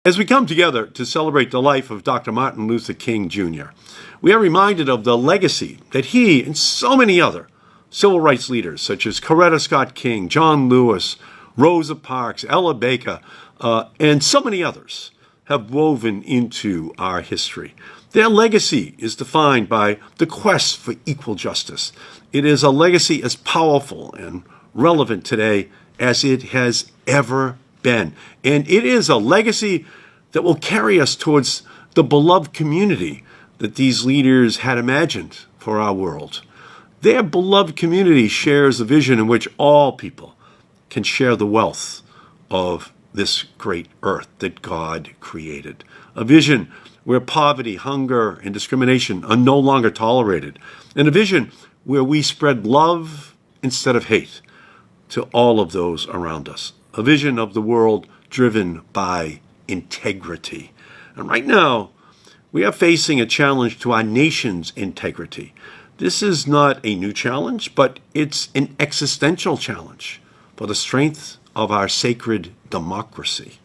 As we come together to celebrate the life of Dr. Martin Luther King Jr., we are reminded of the legacy that he and so many other civil rights leaders, such as Coretta Scott King, John Lewis, Rosa Parks, Ella Baker, and so many others, have woven into our history. Their legacy is defined by the quest for equal justice. It is a legacy as powerful and relevant today as it has ever been. And it is a legacy that will carry us towards the beloved community that these leaders had imagined for our world. Their beloved community shares a vision in which all people can share the wealth of this great earth that God created. A vision where poverty, hunger, and discrimination are no longer tolerated. And a vision where we spread love instead of hate to all of those around us. A vision of the world driven by integrity. And right now, we are facing a challenge to our nation's integrity. This is not a new challenge, but it's an existential challenge for the strength of our sacred democracy.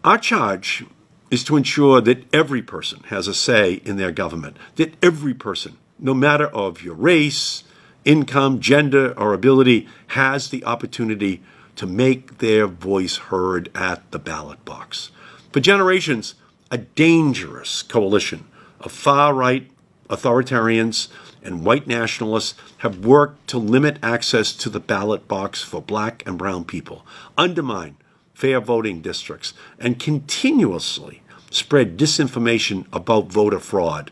Our charge is to ensure that every person has a say in their government, that every person, no matter of your race, income, gender, or ability, has the opportunity to make their voice heard at the ballot box. For generations, a dangerous coalition of far-right authoritarians and white nationalists have worked to limit access to the ballot box for black and brown people, undermine fair voting districts, and continuously spread disinformation about voter fraud.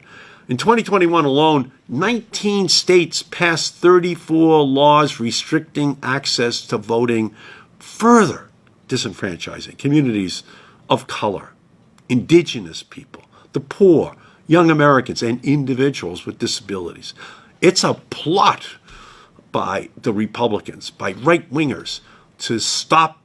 In 2021 alone, 19 states passed 34 laws restricting access to voting, further disenfranchising communities of color, indigenous people, the poor, young Americans, and individuals with disabilities. It's a plot by the Republicans, by right-wingers, to stop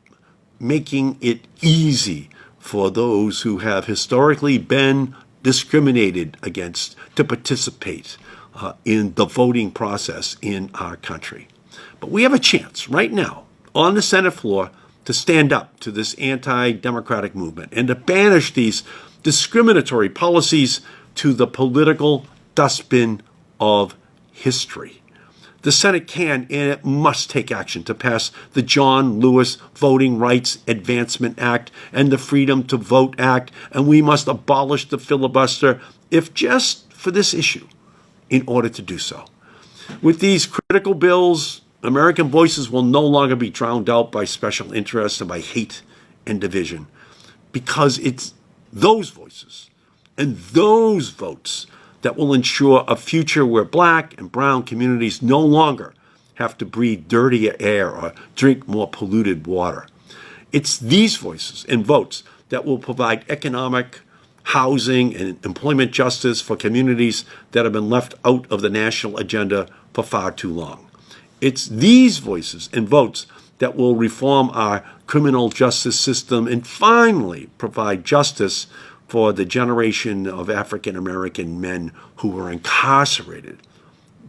making it easy for those who have historically been discriminated against to participate in the voting process in our country. But we have a chance right now on the Senate floor to stand up to this anti-democratic movement and to banish these discriminatory policies to the political dustbin of history. The Senate can and it must take action to pass the John Lewis Voting Rights Advancement Act and the Freedom to Vote Act, and we must abolish the filibuster, if just for this issue, in order to do so. With these critical bills, American voices will no longer be drowned out by special interests and by hate and division, because it's those voices and those votes that will ensure a future where black and brown communities no longer have to breathe dirtier air or drink more polluted water. It's these voices and votes that will provide economic, housing, and employment justice for communities that have been left out of the national agenda for far too long. It's these voices and votes that will reform our criminal justice system and finally provide justice for the generation of African American men who were incarcerated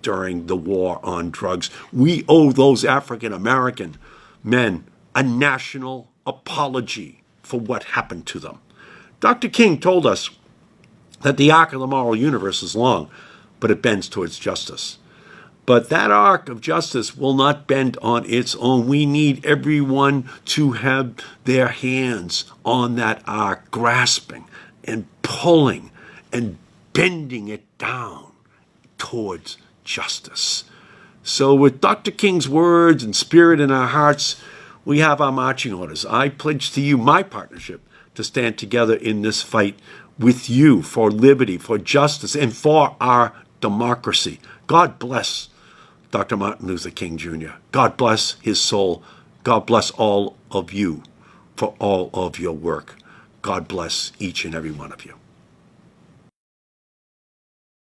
during the war on drugs. We owe those African American men a national apology for what happened to them. Dr. King told us that the arc of the moral universe is long, but it bends towards justice. But that arc of justice will not bend on its own. We need everyone to have their hands on that arc, grasping and pulling and bending it down towards justice. So with Dr. King's words and spirit in our hearts, we have our marching orders. I pledge to you my partnership to stand together in this fight with you for liberty, for justice, and for our democracy. God bless Dr. Martin Luther King Jr. God bless his soul. God bless all of you for all of your work. God bless each and every one of you.